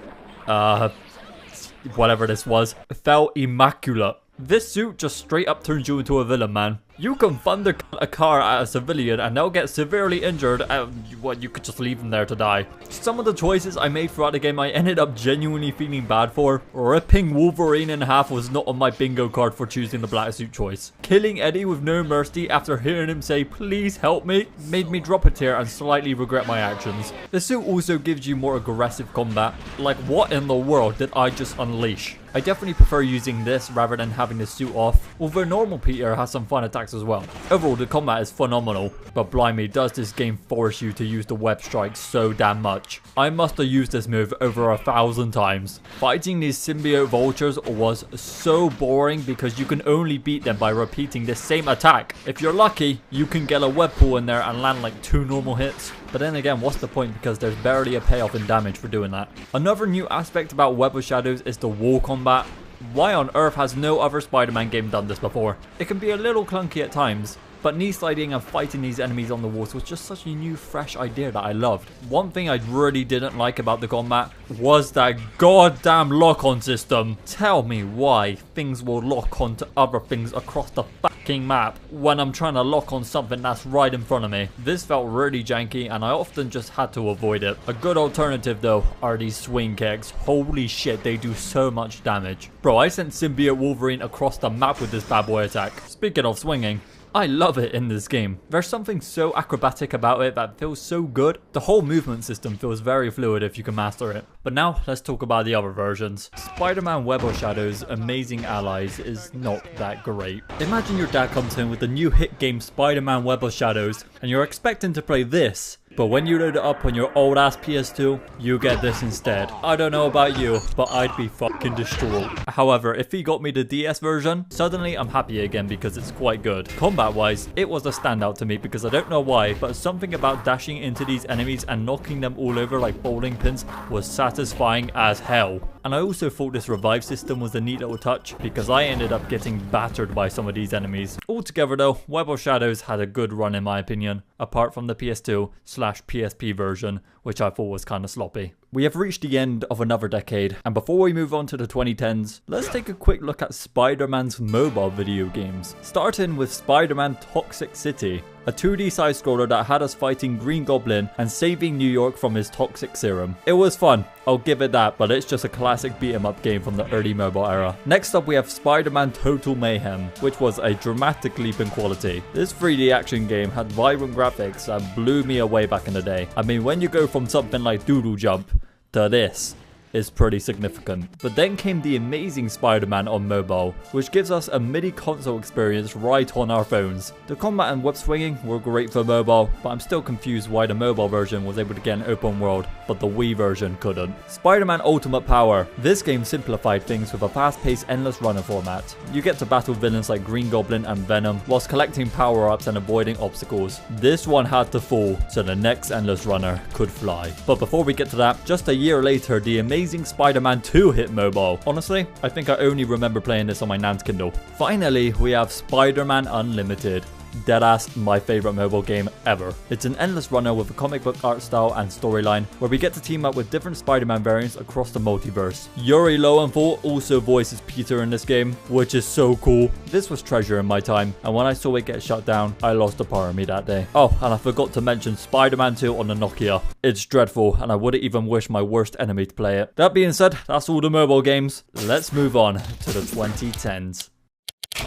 whatever this was, felt immaculate. This suit just straight up turns you into a villain, man. You can thunder a car at a civilian and they'll get severely injured, and you could just leave them there to die. Some of the choices I made throughout the game I ended up genuinely feeling bad for. Ripping Wolverine in half was not on my bingo card for choosing the black suit choice. Killing Eddie with no mercy after hearing him say please help me made me drop a tear and slightly regret my actions. The suit also gives you more aggressive combat. Like, what in the world did I just unleash? I definitely prefer using this rather than having the suit off, although normal Peter has some fun attacks as well. Overall, the combat is phenomenal, but blimey, does this game force you to use the web strike so damn much. I must have used this move over 1,000 times. Fighting these symbiote vultures was so boring because you can only beat them by repeating the same attack. If you're lucky, you can get a web pool in there and land like 2 normal hits. But then again, what's the point, because there's barely a payoff in damage for doing that. Another new aspect about Web of Shadows is the wall combat. Why on earth has no other Spider-Man game done this before? It can be a little clunky at times, but knee sliding and fighting these enemies on the walls was just such a new, fresh idea that I loved. One thing I really didn't like about the combat was that goddamn lock-on system. Tell me why things will lock onto other things across the fucking map when I'm trying to lock on something that's right in front of me. This felt really janky and I often just had to avoid it. A good alternative though are these swing kicks. Holy shit, they do so much damage. Bro, I sent Symbiote Wolverine across the map with this bad boy attack. Speaking of swinging, I love it in this game. There's something so acrobatic about it that feels so good. The whole movement system feels very fluid if you can master it. But now, let's talk about the other versions. Spider-Man Web of Shadows Amazing Allies is not that great. Imagine your dad comes in with the new hit game Spider-Man Web of Shadows, and you're expecting to play this But when you load it up on your old ass PS2, you get this instead. I don't know about you, but I'd be fucking distraught. However, if he got me the DS version, suddenly I'm happy again because it's quite good. Combat wise, it was a standout to me because I don't know why, but something about dashing into these enemies and knocking them all over like bowling pins was satisfying as hell. And I also thought this revive system was a neat little touch because I ended up getting battered by some of these enemies. Altogether though, Web of Shadows had a good run in my opinion, apart from the PS2/PSP version, which I thought was kind of sloppy. We have reached the end of another decade, and before we move on to the 2010s, let's take a quick look at Spider-Man's mobile video games. Starting with Spider-Man Toxic City, a 2D side-scroller that had us fighting Green Goblin and saving New York from his toxic serum. It was fun, I'll give it that, but it's just a classic beat-em-up game from the early mobile era. Next up we have Spider-Man Total Mayhem, which was a dramatic leap in quality. This 3D action game had vibrant graphics that blew me away back in the day. I mean, when you go from something like Doodle Jump to this, is pretty significant. But then came the Amazing Spider-Man on mobile, which gives us a MIDI console experience right on our phones. The combat and web swinging were great for mobile, but I'm still confused why the mobile version was able to get an open world, but the Wii version couldn't. Spider-Man Ultimate Power. This game simplified things with a fast-paced endless runner format. You get to battle villains like Green Goblin and Venom, whilst collecting power-ups and avoiding obstacles. This one had to fall, so the next endless runner could fly. But before we get to that, just a year later, the Amazing Spider-Man 2 hit mobile. Honestly, I think I only remember playing this on my Nan's Kindle. Finally, we have Spider-Man Unlimited. Deadass my favorite mobile game ever. It's an endless runner with a comic book art style and storyline where we get to team up with different Spider-Man variants across the multiverse. Yuri Lowenthal also voices Peter in this game, which is so cool. This was treasure in my time, and when I saw it get shut down, I lost a part of me that day. Oh, and I forgot to mention Spider-Man 2 on the Nokia. It's dreadful, and I wouldn't even wish my worst enemy to play it. That being said, that's all the mobile games. Let's move on to the 2010s.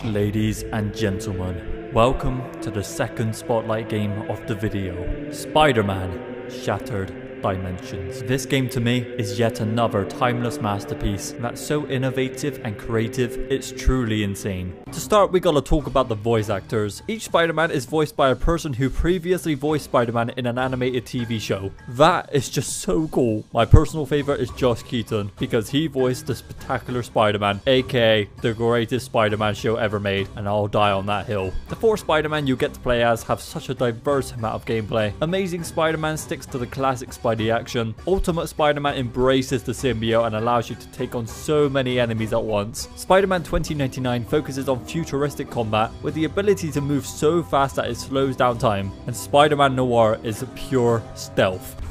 Ladies and gentlemen, welcome to the second spotlight game of the video, Spider-Man Shattered Dimensions. This game to me is yet another timeless masterpiece that's so innovative and creative, it's truly insane. To start, we gotta talk about the voice actors. Each Spider-Man is voiced by a person who previously voiced Spider-Man in an animated TV show. That is just so cool. My personal favorite is Josh Keaton because he voiced the Spectacular Spider-Man, aka the greatest Spider-Man show ever made, and I'll die on that hill. The 4 Spider-Man you get to play as have such a diverse amount of gameplay. Amazing Spider-Man sticks to the classic Spidey action. Ultimate Spider-Man embraces the symbiote and allows you to take on so many enemies at once. Spider-Man 2099 focuses on futuristic combat with the ability to move so fast that it slows down time. And Spider-Man Noir is pure stealth.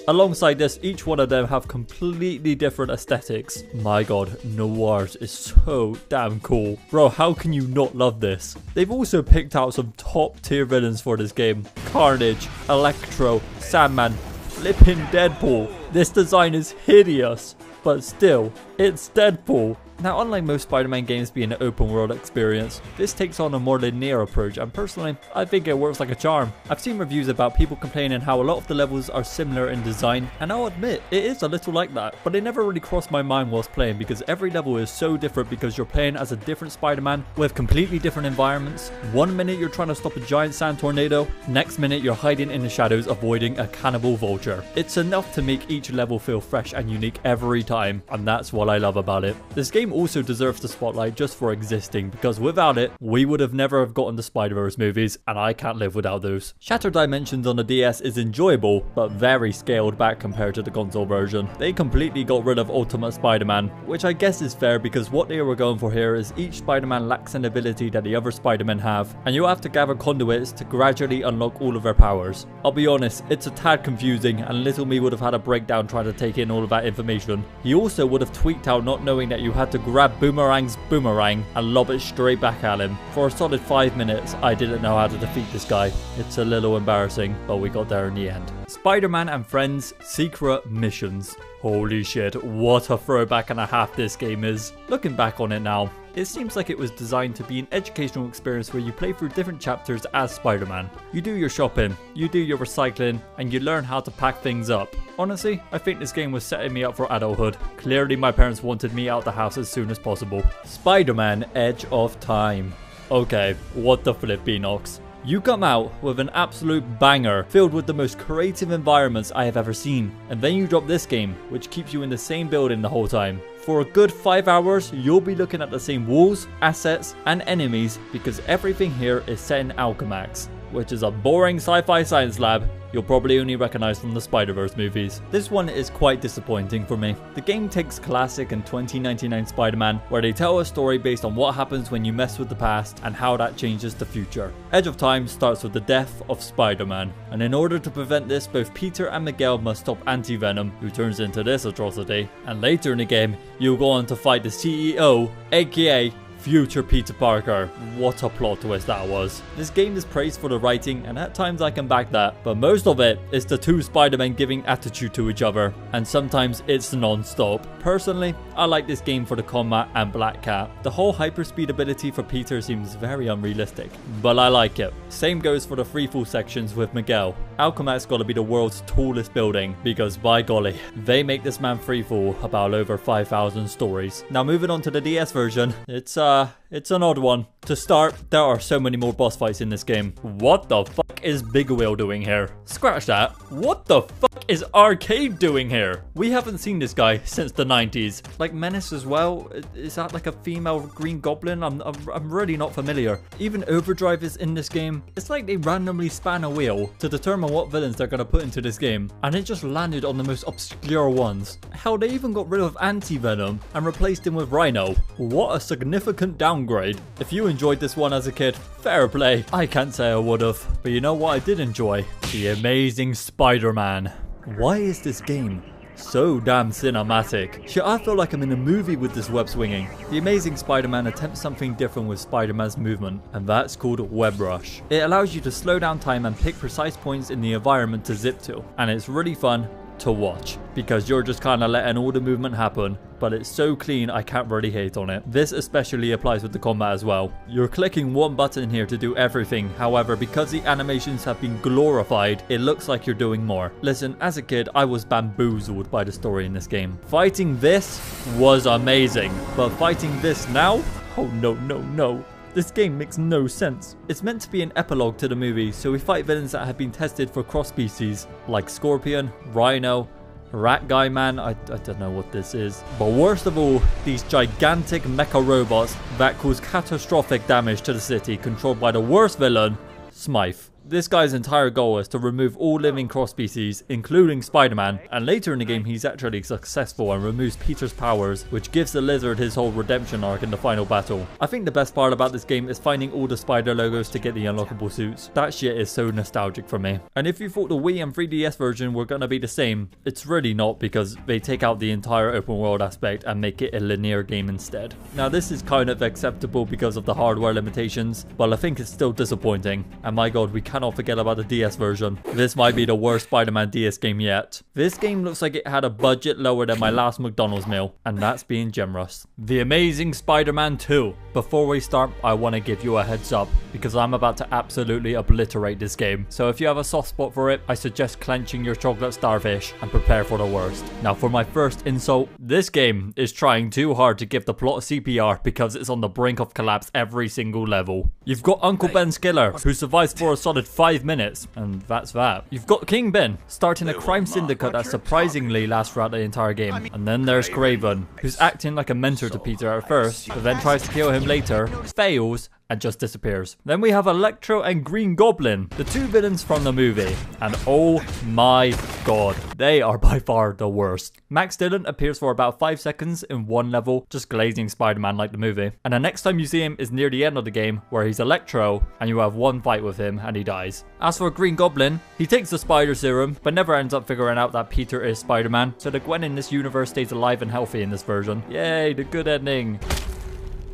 Alongside this, each one of them have completely different aesthetics. My god, Noirs is so damn cool. Bro, how can you not love this? They've also picked out some top tier villains for this game. Carnage, Electro, Sandman, flipping Deadpool. This design is hideous, but still, it's Deadpool. Now, unlike most Spider-Man games being an open world experience, this takes on a more linear approach, and personally, I think it works like a charm. I've seen reviews about people complaining how a lot of the levels are similar in design, and I'll admit, it is a little like that, but it never really crossed my mind whilst playing because every level is so different because you're playing as a different Spider-Man with completely different environments. One minute you're trying to stop a giant sand tornado, next minute you're hiding in the shadows avoiding a cannibal vulture. It's enough to make each level feel fresh and unique every time, and that's what I love about it. This game also deserves the spotlight just for existing because without it, we would have never have gotten the Spider-Verse movies, and I can't live without those. Shattered Dimensions on the DS is enjoyable, but very scaled back compared to the console version. They completely got rid of Ultimate Spider-Man, which I guess is fair because what they were going for here is each Spider-Man lacks an ability that the other Spider-Men have, and you have to gather conduits to gradually unlock all of their powers. I'll be honest, it's a tad confusing, and little me would have had a breakdown trying to take in all of that information. He also would have tweaked out not knowing that you had to grab Boomerang's boomerang and lob it straight back at him. For a solid 5 minutes, I didn't know how to defeat this guy. It's a little embarrassing, but we got there in the end. Spider-Man and Friends Secret Missions. Holy shit, what a throwback and a half this game is. Looking back on it now, it seems like it was designed to be an educational experience where you play through different chapters as Spider-Man. You do your shopping, you do your recycling, and you learn how to pack things up. Honestly, I think this game was setting me up for adulthood. Clearly my parents wanted me out the house as soon as possible. Spider-Man Edge of Time. Okay, what the flip, Beanox? You come out with an absolute banger filled with the most creative environments I have ever seen. And then you drop this game, which keeps you in the same building the whole time. For a good 5 hours, you'll be looking at the same walls, assets, and enemies because everything here is set in Alchemax, which is a boring sci-fi science lab you'll probably only recognize from the Spider-Verse movies. This one is quite disappointing for me. The game takes classic and 2099 Spider-Man, where they tell a story based on what happens when you mess with the past and how that changes the future. Edge of Time starts with the death of Spider-Man, and in order to prevent this, both Peter and Miguel must stop Anti-Venom, who turns into this atrocity, and later in the game, you'll go on to fight the CEO, aka future Peter Parker. What a plot twist that was. This game is praised for the writing, and at times I can back that, but most of it is the two Spider-Men giving attitude to each other, and sometimes it's non-stop. Personally, I like this game for the combat and Black Cat. The whole hyperspeed ability for Peter seems very unrealistic, but I like it. Same goes for the freefall sections with Miguel. Alchemax gotta be the world's tallest building, because by golly, they make this man freefall about over 5,000 stories. Now moving on to the DS version, it's an odd one. To start, there are so many more boss fights in this game. What the fuck is Big Wheel doing here? Scratch that. What the fuck is Arcade doing here? We haven't seen this guy since the 90s. Like Menace as well? Is that like a female Green Goblin? I'm really not familiar. Even Overdrive is in this game. It's like they randomly span a wheel to determine what villains they're gonna put into this game, and it just landed on the most obscure ones. Hell, they even got rid of Anti-Venom and replaced him with Rhino. What a significant downgrade. If you enjoyed this one as a kid, fair play. I can't say I would've, but you know what I did enjoy? The Amazing Spider-Man. Why is this game so damn cinematic? Shit, I feel like I'm in a movie with this web swinging. The Amazing Spider-Man attempts something different with Spider-Man's movement, and that's called Web Rush. It allows you to slow down time and pick precise points in the environment to zip to, and it's really fun to watch because you're just kind of letting all the movement happen, but it's so clean I can't really hate on it. This especially applies with the combat as well. You're clicking one button here to do everything, however, because the animations have been glorified, it looks like you're doing more. Listen, as a kid, I was bamboozled by the story in this game. Fighting this was amazing, but fighting this now? Oh no. This game makes no sense. It's meant to be an epilogue to the movie, so we fight villains that have been tested for cross-species, like Scorpion, Rhino, Rat Guy Man, I don't know what this is. But worst of all, these gigantic mecha robots that cause catastrophic damage to the city, controlled by the worst villain, Smythe. This guy's entire goal is to remove all living cross-species, including Spider-Man, and later in the game he's actually successful and removes Peter's powers, which gives the Lizard his whole redemption arc in the final battle. I think the best part about this game is finding all the Spider logos to get the unlockable suits. That shit is so nostalgic for me. And if you thought the Wii and 3DS version were gonna be the same, it's really not, because they take out the entire open world aspect and make it a linear game instead. Now this is kind of acceptable because of the hardware limitations, but I think it's still disappointing. And my god, we cannot forget about the DS version. This might be the worst Spider-Man DS game yet. This game looks like it had a budget lower than my last McDonald's meal, and that's being generous. The Amazing Spider-Man 2. Before we start, I want to give you a heads up, because I'm about to absolutely obliterate this game. So if you have a soft spot for it, I suggest clenching your chocolate starfish and prepare for the worst. Now for my first insult, this game is trying too hard to give the plot CPR because it's on the brink of collapse every single level. You've got Uncle Ben's killer, who survives for a solid 5 minutes, and that's that. You've got King Ben, starting a crime syndicate that surprisingly lasts throughout the entire game. And then there's Kraven, who's acting like a mentor to Peter at first, but then tries to kill him later, fails, and just disappears. Then we have Electro and Green Goblin, the two villains from the movie, and oh my god, they are by far the worst. Max Dillon appears for about 5 seconds in one level, just glazing Spider-Man like the movie, and the next time you see him is near the end of the game, where he's Electro, and you have one fight with him and he dies. As for Green Goblin, he takes the Spider Serum, but never ends up figuring out that Peter is Spider-Man, so the Gwen in this universe stays alive and healthy in this version. Yay, the good ending.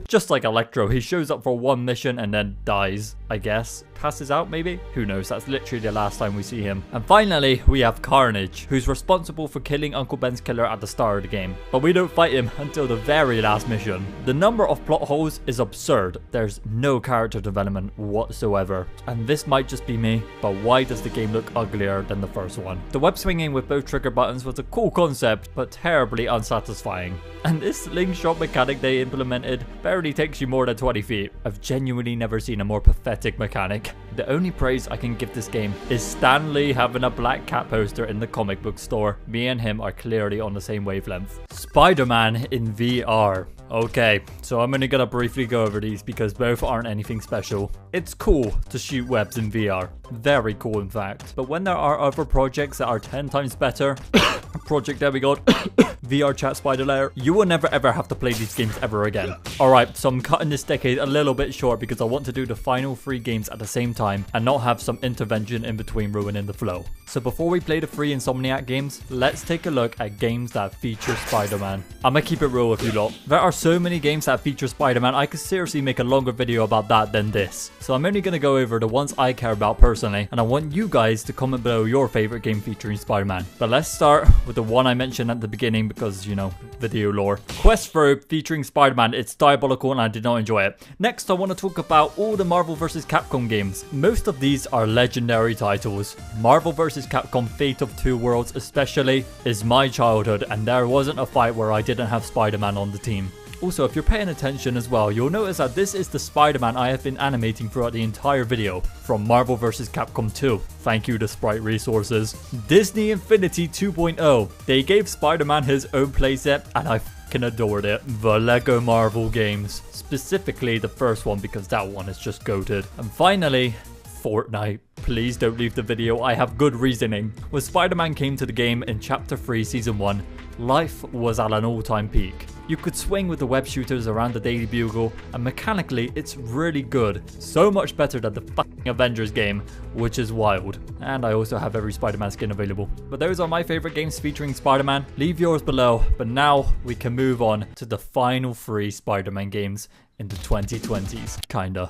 Just like Electro, he shows up for one mission and then dies, I guess. Passes out maybe? Who knows, that's literally the last time we see him. And finally, we have Carnage, who's responsible for killing Uncle Ben's killer at the start of the game. But we don't fight him until the very last mission. The number of plot holes is absurd. There's no character development whatsoever. And this might just be me, but why does the game look uglier than the first one? The web swinging with both trigger buttons was a cool concept, but terribly unsatisfying. And this slingshot mechanic they implemented barely takes you more than 20 feet. I've genuinely never seen a more pathetic mechanic. think the only praise I can give this game is Stan Lee having a Black Cat poster in the comic book store. Me and him are clearly on the same wavelength. Spider-Man in VR. Okay, so I'm only gonna briefly go over these because both aren't anything special. It's cool to shoot webs in VR. Very cool, in fact. But when there are other projects that are 10 times better, Project Demigod, VR Chat Spider Lair, you will never ever have to play these games ever again. Alright, so I'm cutting this decade a little bit short because I want to do the final 3 games at the same time and not have some intervention in between ruining the flow. So before we play the 3 Insomniac games, let's take a look at games that feature Spider-Man. I'ma keep it real with you lot. There are so many games that feature Spider-Man, I could seriously make a longer video about that than this. So I'm only gonna go over the ones I care about personally, and I want you guys to comment below your favorite game featuring Spider-Man. But let's start with the one I mentioned at the beginning because, you know, video lore. Quest Through featuring Spider-Man. It's diabolical and I did not enjoy it. Next, I want to talk about all the Marvel vs. Capcom games. Most of these are legendary titles. Marvel vs. Capcom Fate of Two Worlds especially is my childhood, and there wasn't a fight where I didn't have Spider-Man on the team. Also, if you're paying attention as well, you'll notice that this is the Spider-Man I have been animating throughout the entire video from Marvel vs. Capcom 2. Thank you to Sprite Resources. Disney Infinity 2.0. They gave Spider-Man his own playset and I fucking adored it. The Lego Marvel games. Specifically the first one because that one is just goated. And finally, Fortnite. Please don't leave the video, I have good reasoning. When Spider-Man came to the game in Chapter 3 Season 1, life was at an all-time peak. You could swing with the web shooters around the Daily Bugle, and mechanically it's really good. So much better than the fucking Avengers game, which is wild. And I also have every Spider-Man skin available. But those are my favorite games featuring Spider-Man. Leave yours below, but now we can move on to the final 3 Spider-Man games in the 2020s, kinda.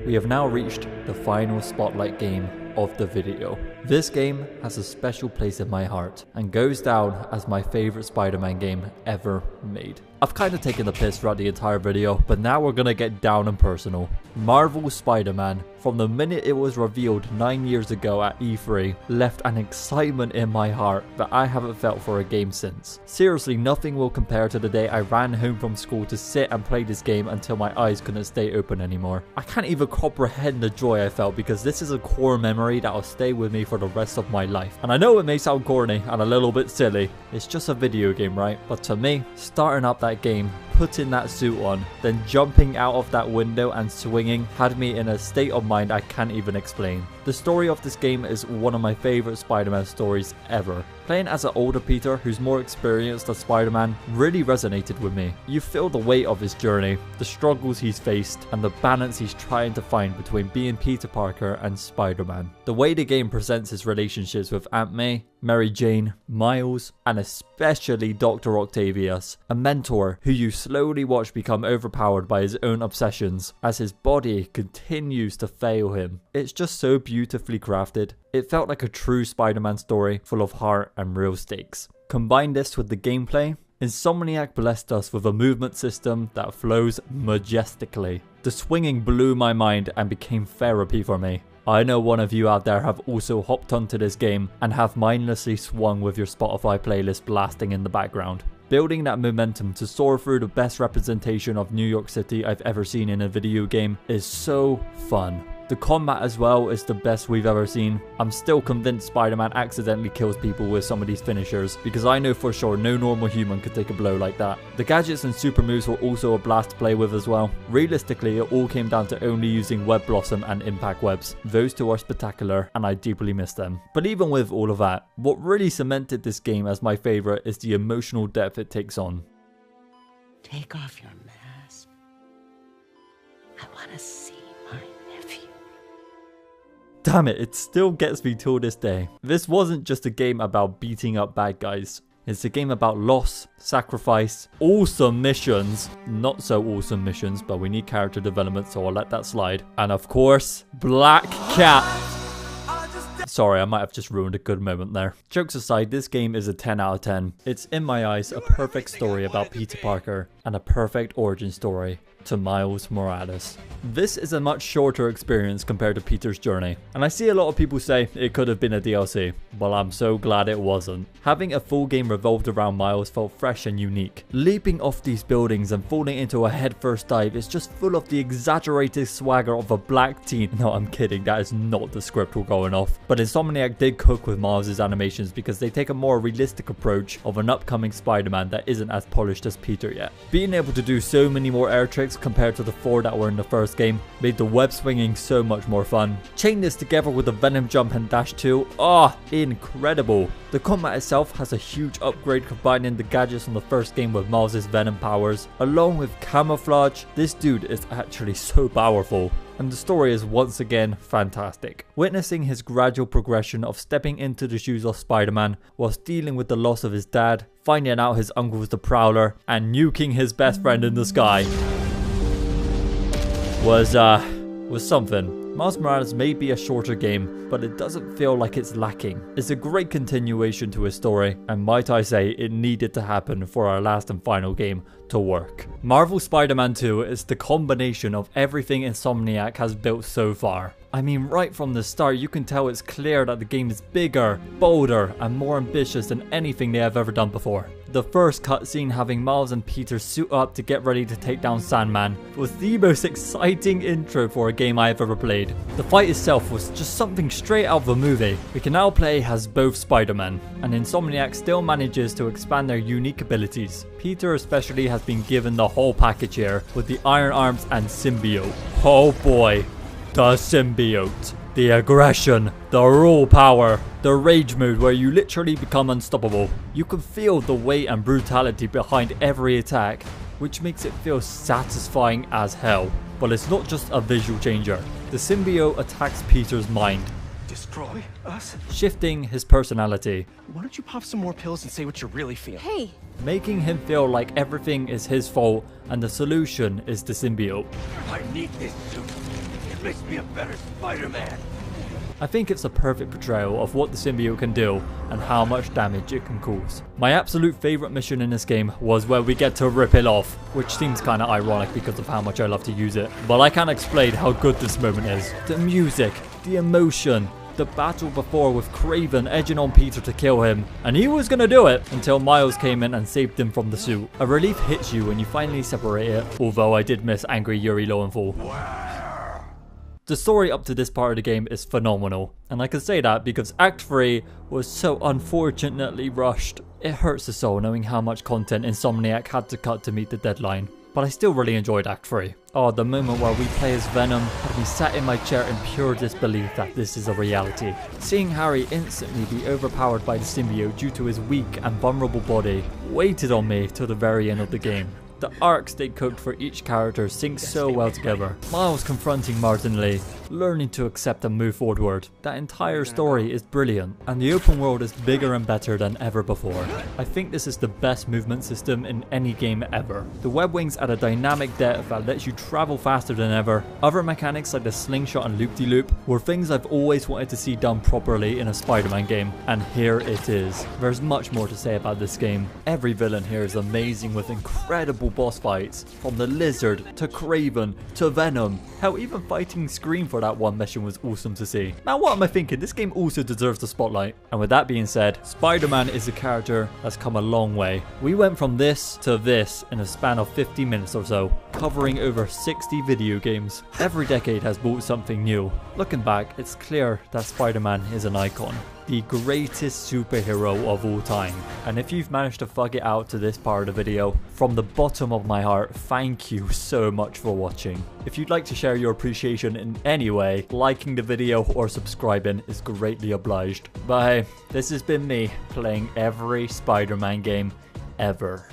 We have now reached the final spotlight game of the video. This game has a special place in my heart and goes down as my favorite Spider-Man game ever made. I've kind of taken the piss throughout the entire video, but now we're gonna get down and personal. Marvel Spider-Man, from the minute it was revealed 9 years ago at E3, left an excitement in my heart that I haven't felt for a game since. Seriously, nothing will compare to the day I ran home from school to sit and play this game until my eyes couldn't stay open anymore. I can't even comprehend the joy I felt because this is a core memory that will stay with me for the rest of my life. And I know it may sound corny and a little bit silly, it's just a video game, right? But to me, starting up that game, putting that suit on, then jumping out of that window and swinging had me in a state of mind I can't even explain. The story of this game is one of my favorite Spider-Man stories ever. Playing as an older Peter who's more experienced as Spider-Man really resonated with me. You feel the weight of his journey, the struggles he's faced, and the balance he's trying to find between being Peter Parker and Spider-Man. The way the game presents his relationships with Aunt May, Mary Jane, Miles, and especially Dr. Octavius, a mentor who you slowly watch become overpowered by his own obsessions as his body continues to fail him. It's just so beautifully crafted. It felt like a true Spider-Man story full of heart and real stakes. Combine this with the gameplay, Insomniac blessed us with a movement system that flows majestically. The swinging blew my mind and became therapy for me. I know one of you out there have also hopped onto this game and have mindlessly swung with your Spotify playlist blasting in the background. Building that momentum to soar through the best representation of New York City I've ever seen in a video game is so fun. The combat as well is the best we've ever seen. I'm still convinced Spider-Man accidentally kills people with some of these finishers because I know for sure no normal human could take a blow like that. The gadgets and super moves were also a blast to play with as well. Realistically, it all came down to only using Web Blossom and Impact Webs. Those two are spectacular and I deeply miss them. But even with all of that, what really cemented this game as my favorite is the emotional depth it takes on. Take off your mask. I want to see my nephew. Damn it, it still gets me till this day. This wasn't just a game about beating up bad guys. It's a game about loss, sacrifice, awesome missions, not so awesome missions, but we need character development, so I'll let that slide. And of course, Black Cat. Sorry, I might have just ruined a good moment there. Jokes aside, this game is a 10 out of 10. It's, in my eyes, a perfect story about Peter Parker and a perfect origin story to Miles Morales. This is a much shorter experience compared to Peter's journey, and I see a lot of people say it could have been a DLC. Well, I'm so glad it wasn't. Having a full game revolved around Miles felt fresh and unique. Leaping off these buildings and falling into a headfirst dive is just full of the exaggerated swagger of a black teen. No, I'm kidding, that is not the script we're going off. But Insomniac did cook with Miles' animations because they take a more realistic approach of an upcoming Spider-Man that isn't as polished as Peter yet. Being able to do so many more air tricks compared to the 4 that were in the first game made the web swinging so much more fun. Chain this together with the Venom jump and dash too. Incredible. The combat itself has a huge upgrade, combining the gadgets from the first game with Miles' Venom powers. Along with camouflage, this dude is actually so powerful. And the story is once again fantastic. Witnessing his gradual progression of stepping into the shoes of Spider-Man whilst dealing with the loss of his dad, finding out his uncle was the Prowler, and nuking his best friend in the sky was something. Miles Morales may be a shorter game, but it doesn't feel like it's lacking. It's a great continuation to his story, and might I say, it needed to happen for our last and final game to work. Marvel Spider-Man 2 is the combination of everything Insomniac has built so far. I mean, right from the start, you can tell it's clear that the game is bigger, bolder, and more ambitious than anything they have ever done before. The first cutscene having Miles and Peter suit up to get ready to take down Sandman was the most exciting intro for a game I have ever played. The fight itself was just something straight out of a movie. We can now play as both Spider-Man, and Insomniac still manages to expand their unique abilities. Peter especially has been given the whole package here with the Iron Arms and Symbiote. Oh boy. The Symbiote. The aggression, the raw power, the rage mode where you literally become unstoppable. You can feel the weight and brutality behind every attack, which makes it feel satisfying as hell. But it's not just a visual changer. The Symbiote attacks Peter's mind, destroy us, shifting his personality. Why don't you pop some more pills and say what you're really feeling? Hey! Making him feel like everything is his fault and the solution is the Symbiote. I need this suit. It makes me a better Spider-Man. I think it's a perfect portrayal of what the Symbiote can do and how much damage it can cause. My absolute favourite mission in this game was where we get to rip it off, which seems kinda ironic because of how much I love to use it. But I can't explain how good this moment is. The music, the emotion, the battle before with Kraven edging on Peter to kill him, and he was gonna do it until Miles came in and saved him from the suit. A relief hits you when you finally separate it, although I did miss angry Yuri Lowenthal. The story up to this part of the game is phenomenal, and I can say that because Act 3 was so unfortunately rushed. It hurts the soul knowing how much content Insomniac had to cut to meet the deadline, but I still really enjoyed Act 3. Oh, the moment where we play as Venom had me sat in my chair in pure disbelief that this is a reality. Seeing Harry instantly be overpowered by the symbiote due to his weak and vulnerable body weighted on me till the very end of the game. The arcs they cooked for each character sync so well together. Miles confronting Martin Lee, learning to accept and move forward. That entire story is brilliant, and the open world is bigger and better than ever before. I think this is the best movement system in any game ever. The web wings add a dynamic depth that lets you travel faster than ever. Other mechanics like the slingshot and loop-de-loop were things I've always wanted to see done properly in a Spider-Man game, and here it is. There's much more to say about this game. Every villain here is amazing with incredible boss fights, from the Lizard to Kraven to Venom. Hell, even fighting Scream for that one mission was awesome to see. Now what am I thinking? This game also deserves the spotlight. And with that being said, Spider-Man is a character that's come a long way. We went from this to this in a span of 50 minutes or so, covering over 60 video games. Every decade has brought something new. Looking back, it's clear that Spider-Man is an icon. The greatest superhero of all time. And if you've managed to fug it out to this part of the video, from the bottom of my heart, thank you so much for watching. If you'd like to share your appreciation in any way, liking the video or subscribing is greatly obliged. But hey, this has been me playing every Spider-Man game ever.